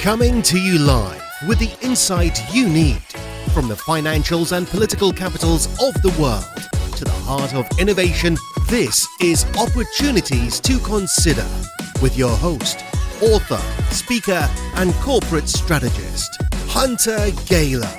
Coming to you live with the insight you need from the financials and political capitals of the world to the heart of innovation. This is Opportunities to Consider with your host, author, speaker, and corporate strategist, Hunter Gaylor.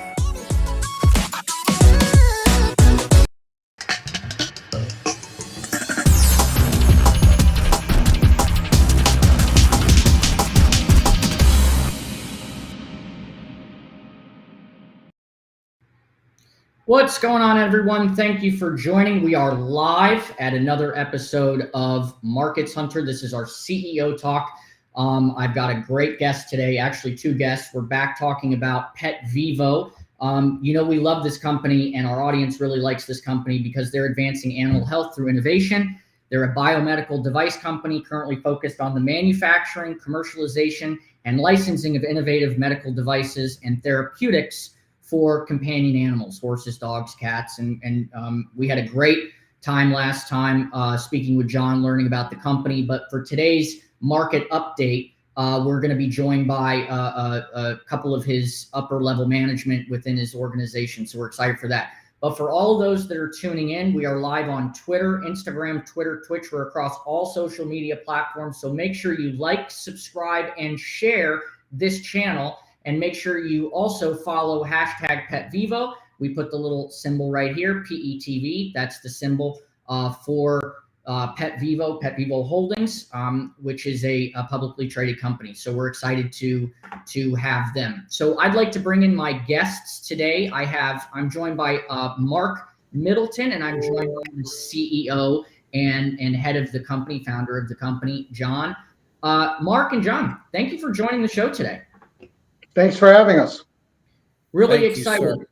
What's going on, everyone? Thank you for joining. We are live at another episode of Markets Hunter. This is our CEO talk. I've got a great guest today, actually two guests. We're back talking about PetVivo. We love this company, and our audience really likes this company because they're advancing animal health through innovation. They're a biomedical device company currently focused on the manufacturing, commercialization, and licensing of innovative medical devices and therapeutics for companion animals, horses, dogs, cats. And we had a great time last time speaking with John, learning about the company. But for today's market update, we're going to be joined by a couple of his upper level management within his organization. So we're excited for that. But for all of those that are tuning in, we are live on Twitter, Instagram, Twitter, Twitch. We're across all social media platforms. So make sure you like, subscribe, and share this channel. And make sure you also follow hashtag PetVivo. We put the little symbol right here, PETV. That's the symbol for PetVivo Holdings, which is a publicly traded company. So we're excited to have them. So I'd like to bring in my guests today. I'm joined by Mark Middleton, and I'm joined by the CEO and head of the company, founder of the company, John. Mark and John, thank you for joining the show today. Thanks for having us. Really excited.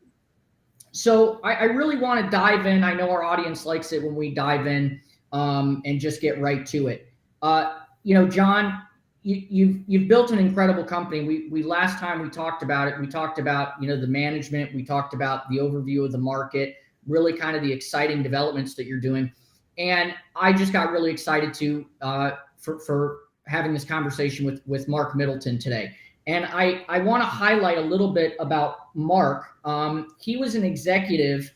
So I really want to dive in. I know our audience likes it when we dive in and just get right to it. John, you've built an incredible company. We last time we talked about it. We talked about the management. We talked about the overview of the market. Really, kind of the exciting developments that you're doing. And I just got really excited for having this conversation with Mark Middleton today. And I want to highlight a little bit about Mark. He was an executive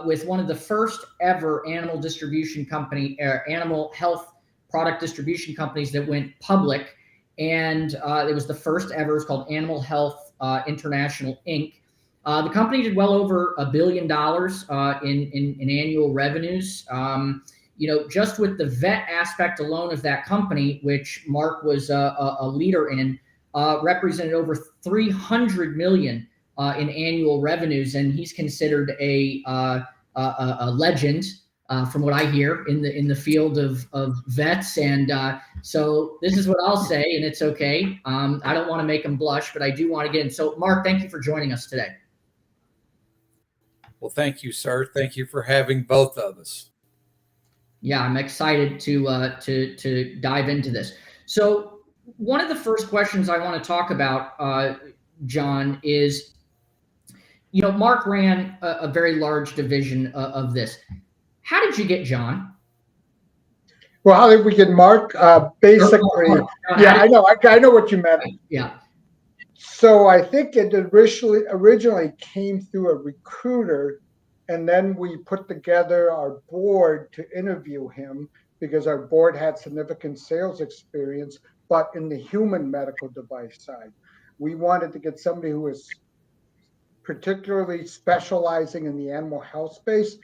with one of the first ever animal health product distribution companies that went public. And it was the first ever. It's called Animal Health International, Inc. The company did well over $1 billion in annual revenues. Just with the vet aspect alone of that company, which Mark was a leader in, represented over $300 million in annual revenues, and he's considered a legend from what I hear in the field of vets. And so this is what I'll say, and it's okay. I don't want to make him blush, but I do want to get in. So, Mark, thank you for joining us today. Well, thank you, sir. Thank you for having both of us. Yeah, I'm excited to dive into this. So, one of the first questions I want to talk about, John, is, Mark ran a very large division of this. How did you get John? Well, how did we get Mark? Basically, I know what you meant. Yeah. So I think it originally came through a recruiter, and then we put together our board to interview him because our board had significant sales experience. But in the human medical device side, we wanted to get somebody who was particularly specializing in the animal health space,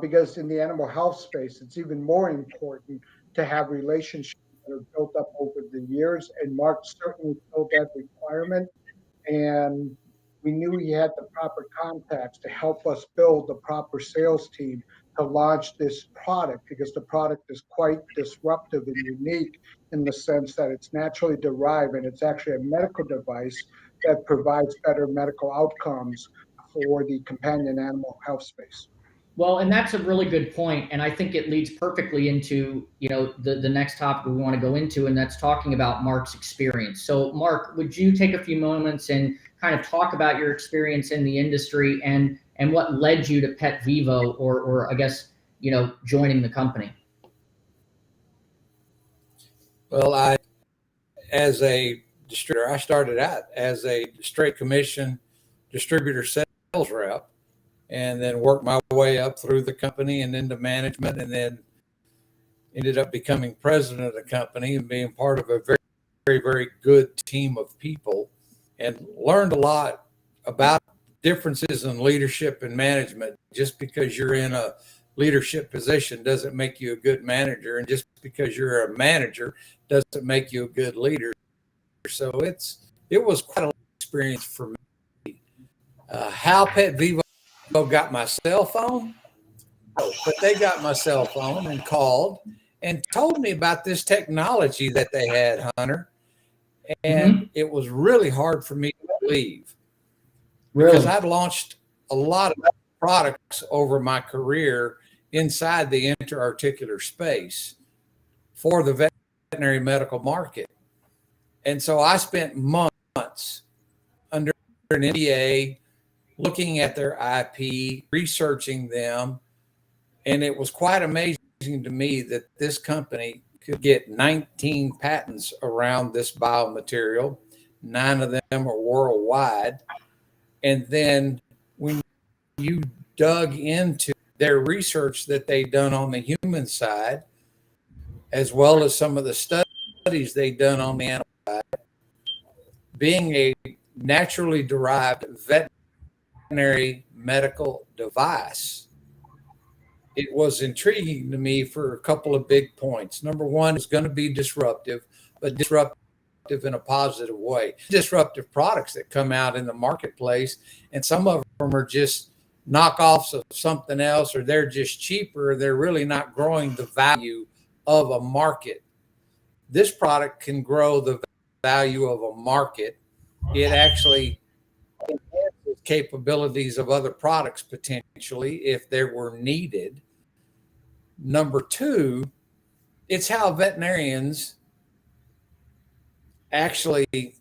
because in the animal health space, it's even more important to have relationships that are built up over the years. And Mark certainly filled that requirement. And we knew he had the proper contacts to help us build the proper sales team to launch this product, because the product is quite disruptive and unique in the sense that it's naturally derived, and it's actually a medical device that provides better medical outcomes for the companion animal health space. Well, and that's a really good point, and I think it leads perfectly into the next topic we want to go into, and that's talking about Mark's experience. So, Mark, would you take a few moments and kind of talk about your experience in the industry and what led you to PetVivo, or I guess joining the company? Well, as a distributor. I started out as a straight commission distributor sales rep, and then worked my way up through the company and into management, and then ended up becoming president of the company and being part of a very, very, very good team of people, and learned a lot about differences in leadership and management. Just because you're in a leadership position doesn't make you a good manager, and just because you're a manager doesn't make you a good leader. So it was quite an experience for me. How PetVivo got my cell phone, but they got my cell phone and called and told me about this technology that they had, Hunter. And it was really hard for me to believe, because I've launched a lot of products over my career inside the interarticular space for the veterinary medical market. And so I spent months under an NDA looking at their IP, researching them. And it was quite amazing to me that this company could get 19 patents around this biomaterial. 9 of them are worldwide. And then when you dug into their research that they've done on the human side, as well as some of the studies they've done on the animal side, being a naturally derived veterinary medical device, it was intriguing to me for a couple of big points. Number one, it's going to be disruptive, but disruptive in a positive way. Disruptive products that come out in the marketplace, and some of them are just knockoffs of something else, or they're just cheaper. They're really not growing the value of a market. This product can grow the value of a market. It actually enhances capabilities of other products potentially if they were needed. Number two, it's how veterinarians actually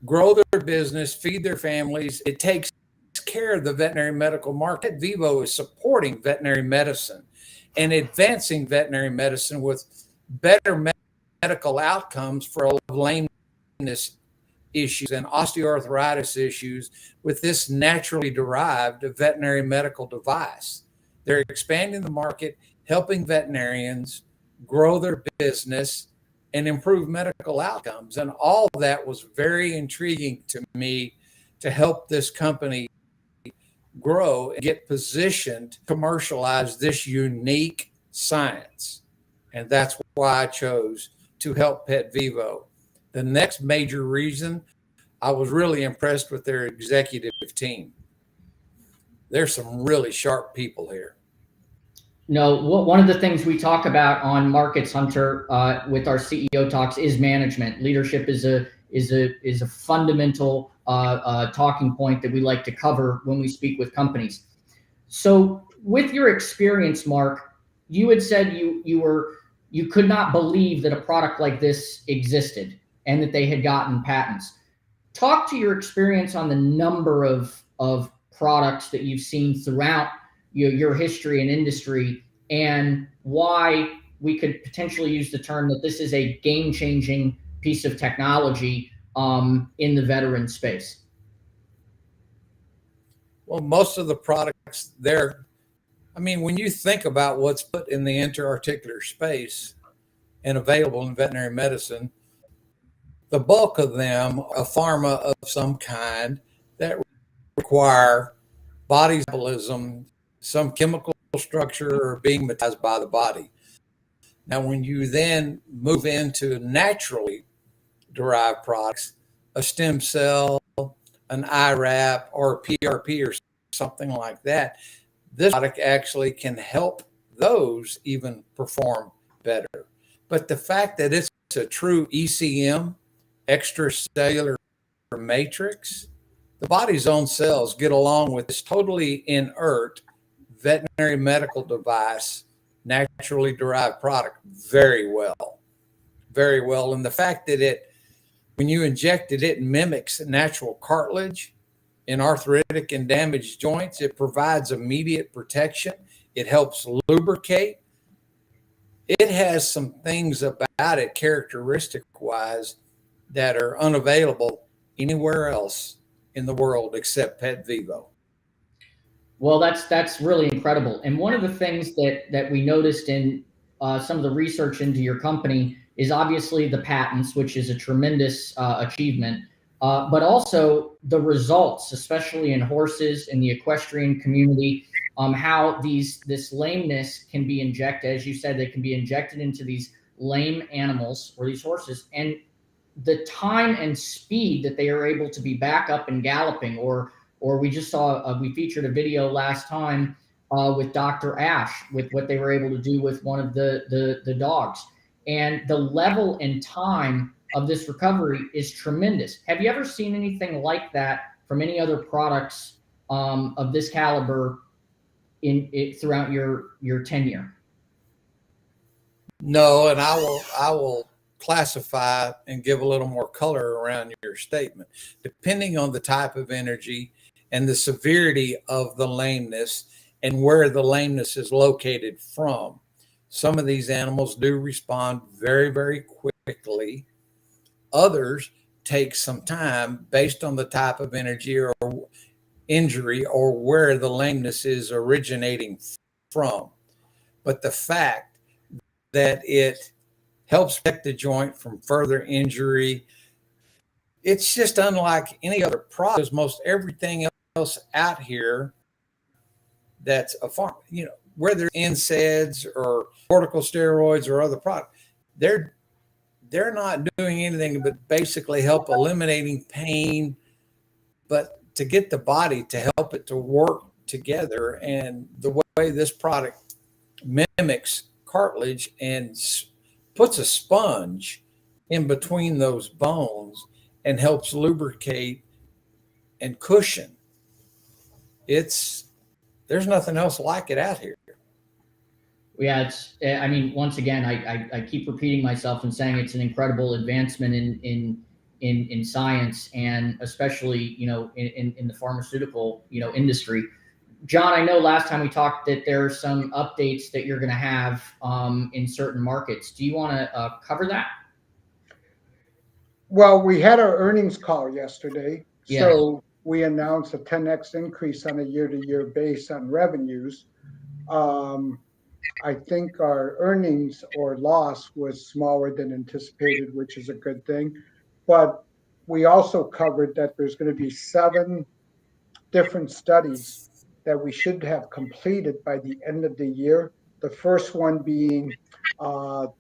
grow their business, feed their families. It takes care of the veterinary medical market. PetVivo is supporting veterinary medicine and advancing veterinary medicine with better medical outcomes for lameness issues and osteoarthritis issues with this naturally derived veterinary medical device. They're expanding the market, helping veterinarians grow their business and improve medical outcomes. And all of that was very intriguing to me to help this company grow and get positioned to commercialize this unique science. And that's why I chose to help PetVivo. The next major reason, I was really impressed with their executive team. There's some really sharp people here. No, one of the things we talk about on Markets Hunter with our CEO talks is management. Leadership is a fundamental talking point that we like to cover when we speak with companies. So, with your experience, Mark, you had said you could not believe that a product like this existed and that they had gotten patents. Talk to your experience on the number of products that you've seen throughout your history and industry, and why we could potentially use the term that this is a game-changing piece of technology in the veteran space. Well, most of the products there, I mean, when you think about what's put in the interarticular space and available in veterinary medicine, the bulk of them are pharma of some kind that require body metabolism, some chemical structure, or being metabolized by the body. Now, when you then move into naturally derived products, a stem cell, an IRAP, or a PRP, or something like that, this product actually can help those even perform better. But the fact that it's a true ECM, extracellular matrix, the body's own cells get along with this totally inert veterinary medical device, naturally derived product very well, very well. And the fact that when you inject it, it mimics natural cartilage in arthritic and damaged joints. It provides immediate protection. It helps lubricate. It has some things about it characteristic wise that are unavailable anywhere else in the world except PetVivo. Well, that's really incredible. And one of the things that we noticed in some of the research into your company is obviously the patents, which is a tremendous achievement, but also the results, especially in horses in the equestrian community. How this lameness can be injected, as you said, they can be injected into these lame animals or these horses, and the time and speed that they are able to be back up and galloping, or we just saw we featured a video last time with Dr. Ash with what they were able to do with one of the dogs, and the level and time of this recovery is tremendous. Have you ever seen anything like that from any other products of this caliber in it throughout your tenure? No, and I will classify and give a little more color around your statement. Depending on the type of energy and the severity of the lameness and where the lameness is located from, some of these animals do respond very, very quickly. Others take some time based on the type of energy or injury or where the lameness is originating from. But the fact that it helps protect the joint from further injury, it's just unlike any other product. Because most everything else out here that's a farm, whether NSAIDs or corticosteroids or other products, they're not doing anything but basically help eliminating pain, but to get the body to help it to work together. And the way this product mimics cartilage and puts a sponge in between those bones and helps lubricate and cushion, there's nothing else like it out here. Yeah, I mean, once again, I keep repeating myself and saying it's an incredible advancement in science, and especially, in the pharmaceutical, industry. John, I know last time we talked that there are some updates that you're going to have in certain markets. Do you want to cover that? Well, we had our earnings call yesterday. Yeah. So we announced a 10x increase on a year-to-year base on revenues. I think our earnings or loss was smaller than anticipated, which is a good thing. But we also covered that there's going to be 7 different studies that we should have completed by the end of the year. The first one being the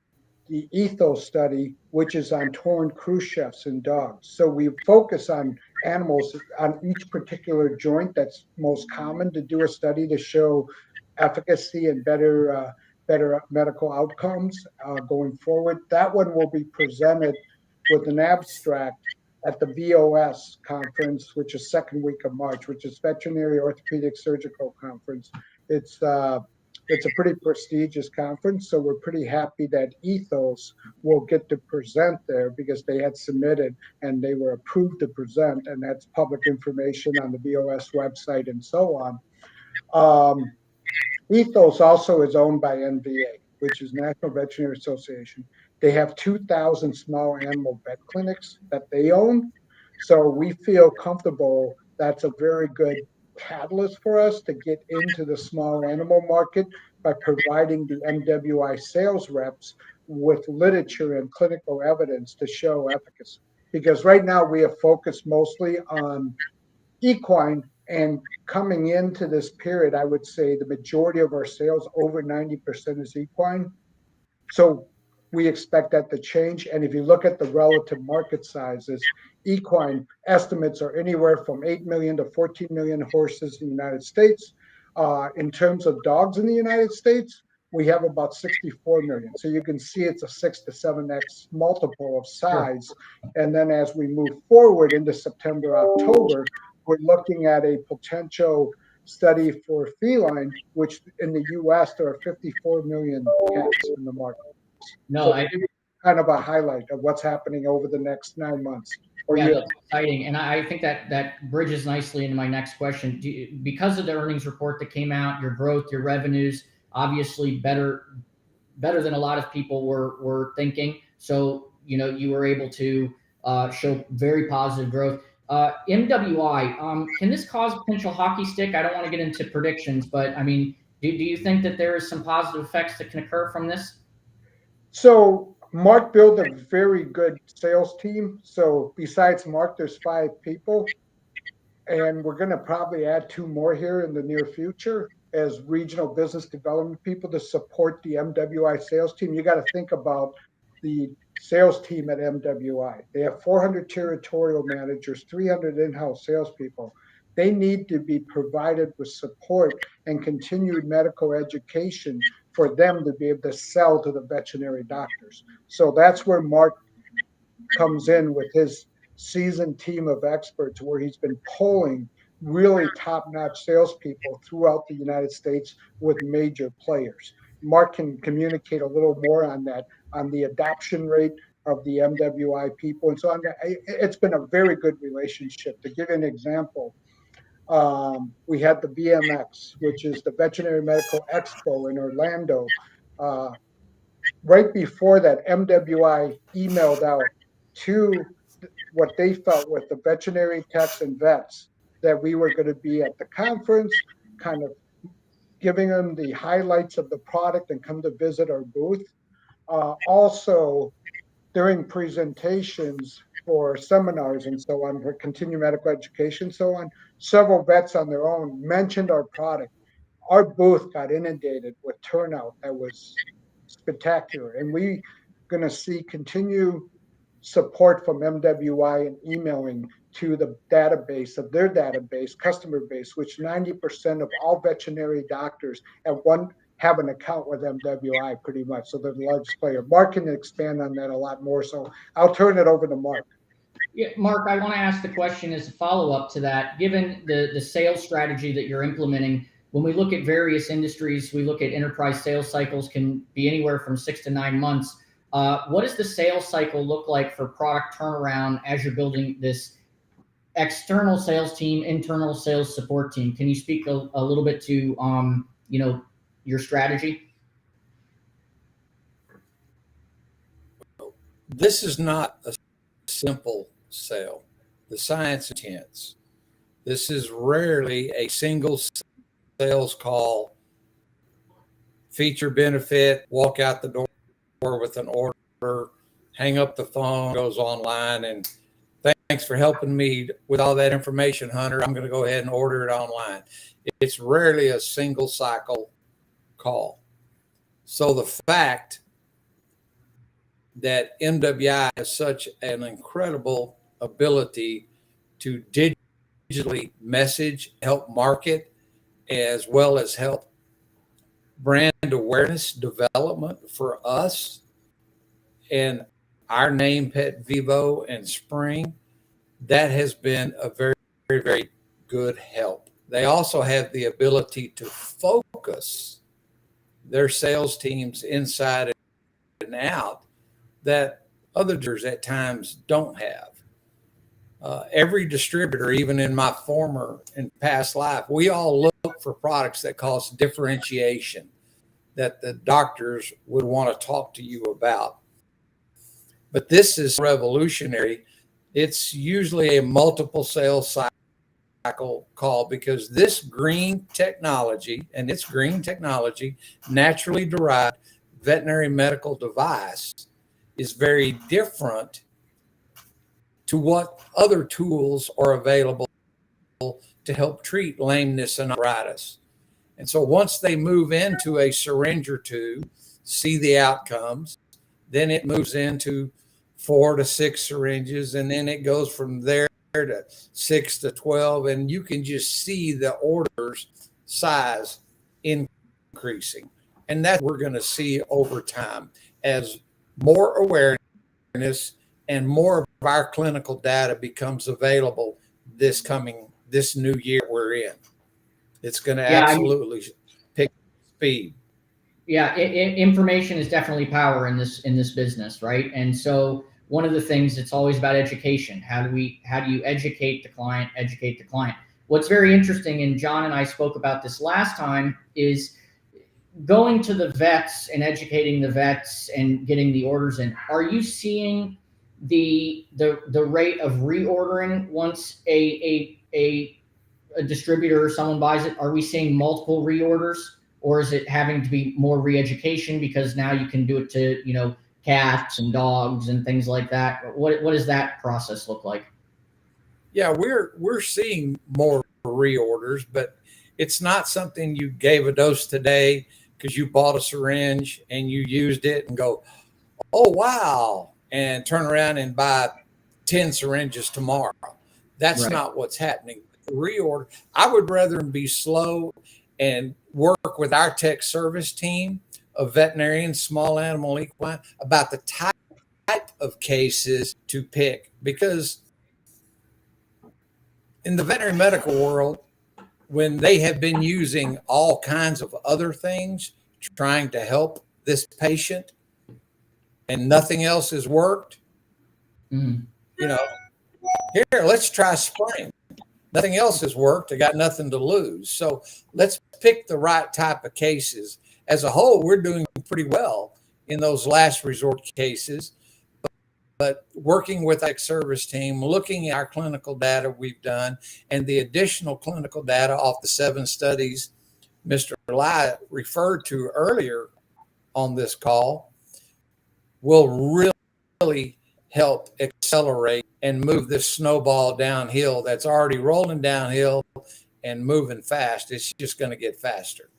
ethos study, which is on torn cruciates in dogs. So we focus on animals on each particular joint that's most common to do a study to show efficacy and better medical outcomes going forward. That one will be presented with an abstract at the VOS conference, which is second week of March, which is Veterinary Orthopedic Surgical Conference. It's a pretty prestigious conference, so we're pretty happy that Ethos will get to present there because they had submitted and they were approved to present, and that's public information on the VOS website and so on. Ethos also is owned by NVA, which is National Veterinary Association. They have 2,000 small animal vet clinics that they own. So we feel comfortable that's a very good catalyst for us to get into the small animal market by providing the MWI sales reps with literature and clinical evidence to show efficacy. Because right now we have focused mostly on equine, and coming into this period, I would say the majority of our sales, over 90%, is equine. So we expect that to change. And if you look at the relative market sizes, equine estimates are anywhere from 8 million to 14 million horses in the United States. In terms of dogs in the United States, we have about 64 million. So you can see it's a 6 to 7x multiple of size. And then as we move forward into September, October, we're looking at a potential study for feline, which in the U.S. there are 54 million cats in the market. No, so kind of a highlight of what's happening over the next 9 months. Yeah, that's exciting, and I think that bridges nicely into my next question. Because of the earnings report that came out, your growth, your revenues, obviously better than a lot of people were thinking. So you were able to show very positive growth. MWI, can this cause potential hockey stick? I don't want to get into predictions, but I mean, do you think that there is some positive effects that can occur from this? So Mark built a very good sales team. So besides Mark, there's 5 people, and we're going to probably add 2 more here in the near future as regional business development people to support the MWI sales team. You got to think about the sales team at MWI. They have 400 territorial managers, 300 in-house salespeople. They need to be provided with support and continued medical education for them to be able to sell to the veterinary doctors. So that's where Mark comes in with his seasoned team of experts, where he's been polling really top-notch salespeople throughout the United States with major players. Mark can communicate a little more on that, on the adoption rate of the MWI people and so on. It's been a very good relationship. To give you an example, we had the VMX, which is the Veterinary Medical Expo in Orlando. Right before that, MWI emailed out to what they felt with the veterinary techs and vets that we were going to be at the conference, kind of giving them the highlights of the product and come to visit our booth. Also, during presentations for seminars and so on, for continuing medical education, so on, several vets on their own mentioned our product. Our booth got inundated with turnout that was spectacular, and we going to see continued support from MWI and emailing to the database of their database, customer base, which 90% of all veterinary doctors have an account with MWI pretty much. So they're the largest player. Mark can expand on that a lot more. So I'll turn it over to Mark. Yeah, Mark, I want to ask the question as a follow-up to that. Given the sales strategy that you're implementing, when we look at various industries, we look at enterprise sales cycles can be anywhere from 6 to 9 months. What does the sales cycle look like for product turnaround as you're building this external sales team, internal sales support team? Can you speak a little bit to your strategy? This is not a simple sale. The science is intense. This is rarely a single sales call, feature benefit, walk out the door with an order, hang up the phone, goes online, and thanks for helping me with all that information, Hunter. I'm going to go ahead and order it online. It's rarely a single cycle call. So the fact that MWI has such an incredible ability to digitally message, help market, as well as help brand awareness development for us and our name PetVivo and Spring, that has been a very, very, very good help. They also have the ability to focus their sales teams inside and out that other distributors at times don't have. Every distributor, even in my former and past life, we all look for products that cause differentiation that the doctors would want to talk to you about. But this is revolutionary. It's usually a multiple sales cycle call because this green technology, and it's green technology, naturally derived veterinary medical device, is very different to what other tools are available to help treat lameness and arthritis. And so once they move into a syringe or two, see the outcomes, then it moves into 4 to 6 syringes, and then it goes from there to 6 to 12, and you can just see the orders size increasing. And that we're going to see over time as more awareness and more of our clinical data becomes available this new year we're in. It's going to absolutely pick speed. Yeah, information is definitely power in this business, right? And so one of the things, it's always about education. How do you educate the client? What's very interesting, and John and I spoke about this last time, is going to the vets and educating the vets and getting the orders in. Are you seeing the rate of reordering once a distributor or someone buys it? Are we seeing multiple reorders, or is it having to be more re-education because now you can do it to, you know, cats and dogs and things like that? What does that process look like? Yeah, we're seeing more reorders, but it's not something you gave a dose today because you bought a syringe and you used it and go, oh wow, and turn around and buy 10 syringes tomorrow. That's Right. not what's happening. Reorder, I would rather be slow and work with our tech service team of veterinarians, small animal equine, about the type of cases to pick, because in the veterinary medical world, when they have been using all kinds of other things trying to help this patient and nothing else has worked, Mm. you know, here, let's try spring. Nothing else has worked. I got nothing to lose. So let's pick the right type of cases. As a whole, we're doing pretty well in those last resort cases. But working with our service team, looking at our clinical data we've done and the additional clinical data off the 7 studies Mr. Lai referred to earlier on this call will really help accelerate and move this snowball downhill that's already rolling downhill and moving fast. It's just going to get faster.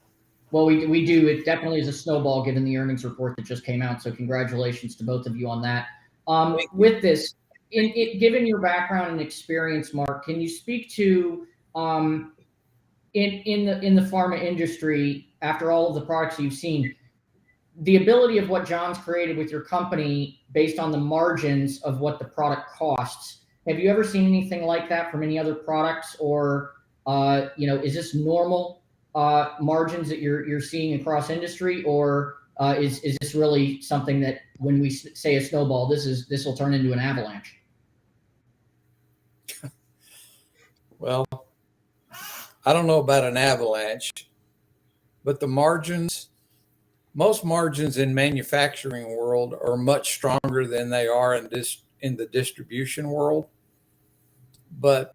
Well, we do. It definitely is a snowball given the earnings report that just came out. So congratulations to both of you on that. With this, given your background and experience, Mark, can you speak to in the pharma industry, after all of the products you've seen, the ability of what John's created with your company based on the margins of what the product costs? Have you ever seen anything like that from any other products, or you know, is this normal margins that you're seeing across industry, or is this really something that when we say a snowball, this will turn into an avalanche? Well, I don't know about an avalanche, but the margins, most margins in manufacturing world are much stronger than they are in the distribution world. But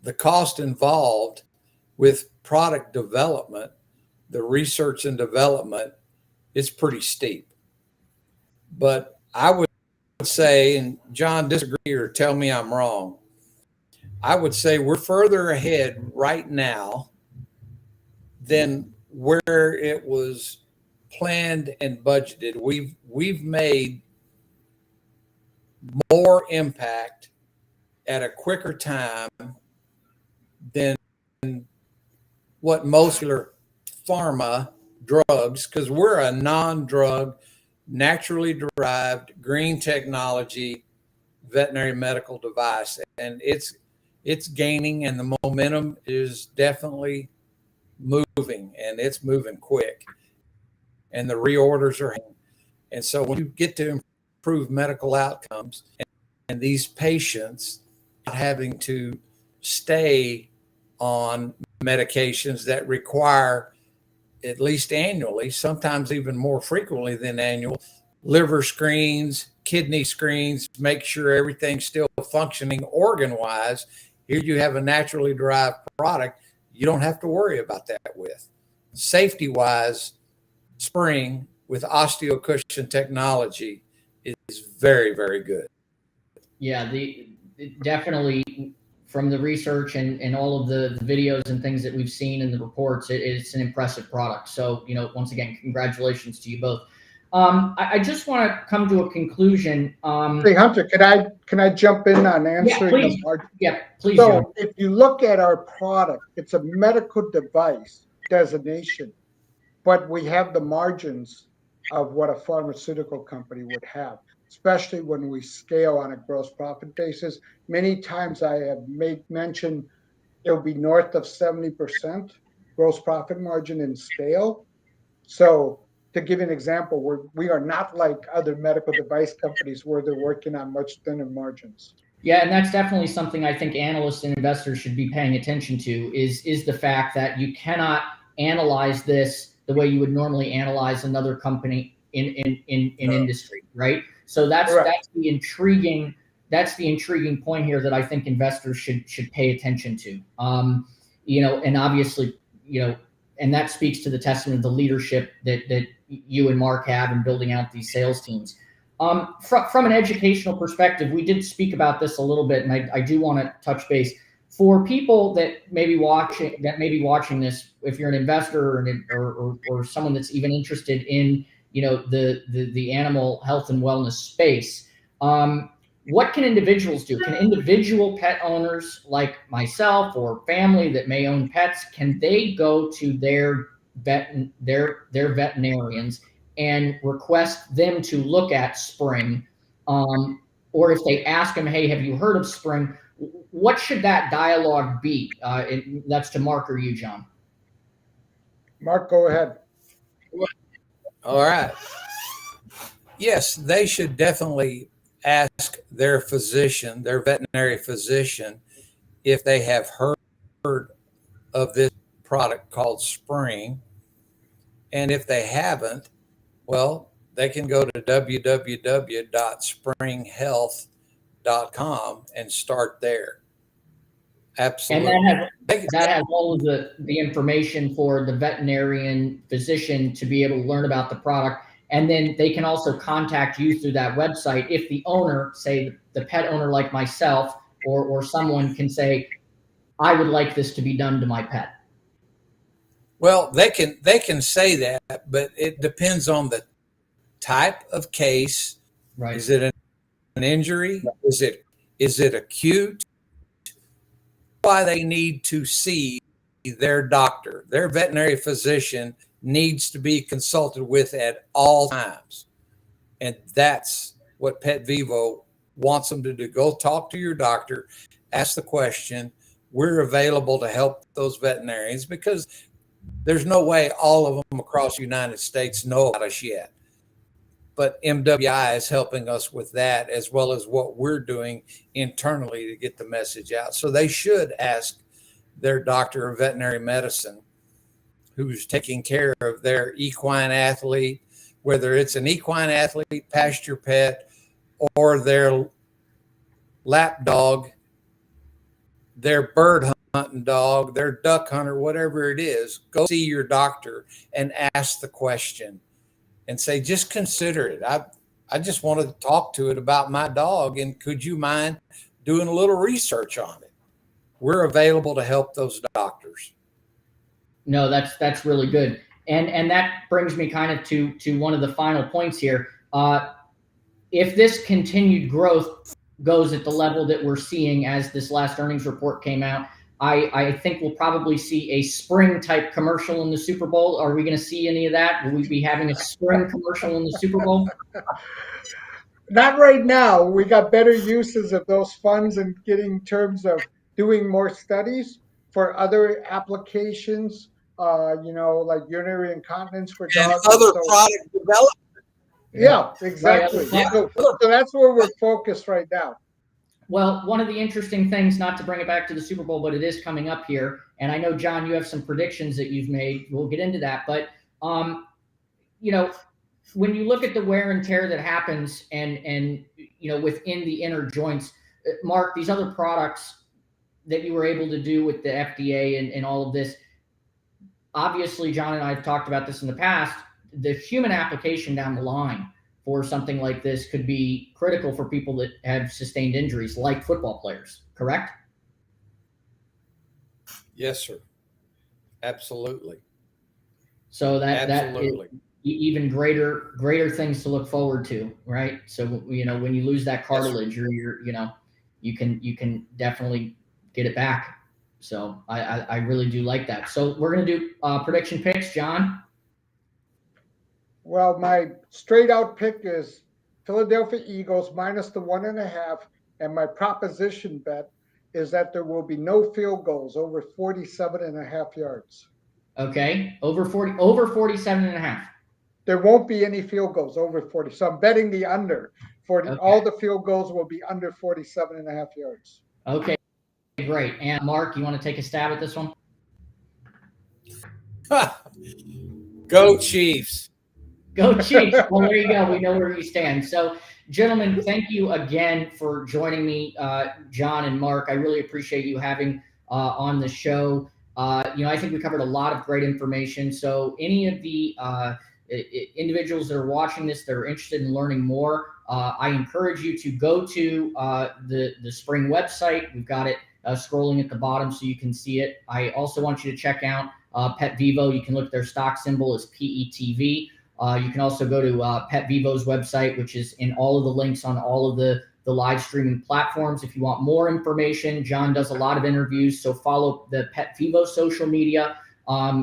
the cost involved with product development, the research and development, is pretty steep. But I would say, and John, disagree or tell me I'm wrong, I would say we're further ahead right now than where it was planned and budgeted. We've made more impact at a quicker time than what most pharma drugs, because we're a non-drug, naturally derived green technology veterinary medical device, and it's gaining, and the momentum is definitely moving, and it's moving quick, and the reorders are, and so when you get to improve medical outcomes and these patients not having to stay on medications that require at least annually, sometimes even more frequently than annual, liver screens, kidney screens, make sure everything's still functioning organ-wise. Here you have a naturally derived product you don't have to worry about that with. Safety-wise, Spring with OsteoCushion technology is very, very good. Yeah, definitely from the research and all of the videos and things that we've seen in the reports, it's an impressive product. So, you know, once again, congratulations to you both. I just want to come to a conclusion. Hey, Hunter, can I jump in on answering the margin? Yeah, please. So John. if you look at our product, it's a medical device designation, but we have the margins of what a pharmaceutical company would have, especially when we scale on a gross profit basis. Many times I have made mention it'll be north of 70% gross profit margin in scale. So to give you an example, we are not like other medical device companies where they're working on much thinner margins. Yeah, and that's definitely something I think analysts and investors should be paying attention to is the fact that you cannot analyze this the way you would normally analyze another company in industry, right? So that's the intriguing that's the intriguing point here that I think investors should pay attention to. And obviously, and that speaks to the testament of the leadership that you and Mark have in building out these sales teams. From an educational perspective, we did speak about this a little bit, and I do want to touch base for people that may be watching this. If you're an investor or someone that's even interested in the animal health and wellness space, what can individuals do? Can individual pet owners like myself or family that may own pets, can they go to their veterinarians and request them to look at Spryng? Or if they ask them, hey, have you heard of Spryng? What should that dialogue be? That's to Mark or you, John. Mark, go ahead. All right. Yes, they should definitely ask their physician, their veterinary physician, if they have heard of this product called Spryng. And if they haven't, well, they can go to www.sprynghealth.com and start there. Absolutely. And that has all of the information for the veterinarian physician to be able to learn about the product. And then they can also contact you through that website. If the owner, say the pet owner like myself, or someone can say, I would like this to be done to my pet. Well, they can say that, but it depends on the type of case. Right. Is it an injury? Is it acute? Why they need to see their doctor, their veterinary physician needs to be consulted with at all times. And that's what PetVivo wants them to do. Go talk to your doctor, ask the question. We're available to help those veterinarians because there's no way all of them across the United States know about us yet. But MWI is helping us with that, as well as what we're doing internally to get the message out. So they should ask their doctor of veterinary medicine who's taking care of their equine athlete, whether it's an equine athlete, pasture pet, or their lap dog, their bird hunting dog, their duck hunter, whatever it is. Go see your doctor and ask the question and say, just consider it. I just want to talk to it about my dog, and could you mind doing a little research on it? We're available to help those doctors. No, that's really good. And that brings me kind of to one of the final points here. If this continued growth goes at the level that we're seeing as this last earnings report came out, I think we'll probably see a Spryng type commercial in the Super Bowl. Are we going to see any of that? Will we be having a Spryng commercial in the Super Bowl? Not right now. We got better uses of those funds in getting terms of doing more studies for other applications, like urinary incontinence for And dogs. other product development. Yeah, exactly. Right. So that's where we're focused right now. Well, one of the interesting things, not to bring it back to the Super Bowl, but it is coming up here. And I know, John, you have some predictions that you've made. We'll get into that. But, when you look at the wear and tear that happens and within the inner joints, Mark, these other products that you were able to do with the FDA and all of this, obviously, John and I have talked about this in the past, the human application down the line for something like this could be critical for people that have sustained injuries like football players, correct? Yes, sir. Absolutely. So that is even greater things to look forward to, right? So, when you lose that cartilage, you can definitely get it back. So I really do like that. So we're going to do prediction picks, John. Well, my straight out pick is Philadelphia Eagles minus the 1.5. And my proposition bet is that there will be no field goals over 47.5 yards. Okay. Over 47.5. There won't be any field goals over 40. So I'm betting the under. All the field goals will be under 47.5 yards. Okay, great. And Mark, you want to take a stab at this one? Go Chiefs. Go Chiefs. Well, there you go. We know where you stand. So, gentlemen, thank you again for joining me, John and Mark. I really appreciate you having on the show. I think we covered a lot of great information. So any of the individuals that are watching this that are interested in learning more, I encourage you to go to the Spring website. We've got it scrolling at the bottom so you can see it. I also want you to check out PetVivo. You can look at their stock symbol is PETV. You can also go to PetVivo's website, which is in all of the links on all of the live streaming platforms. If you want more information, John does a lot of interviews, so follow the PetVivo social media.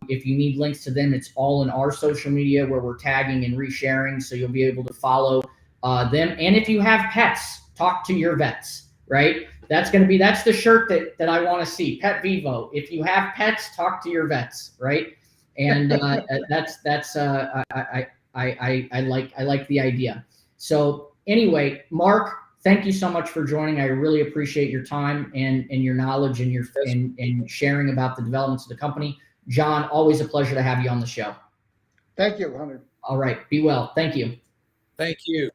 If you need links to them, it's all in our social media where we're tagging and resharing, so you'll be able to follow them. And if you have pets, talk to your vets, right? That's the shirt that I want to see. PetVivo. If you have pets, talk to your vets, right? And I like the idea. So anyway, Mark, thank you so much for joining. I really appreciate your time and your knowledge and and sharing about the developments of the company. John, always a pleasure to have you on the show. Thank you, Hunter. All right. Be well. Thank you. Thank you.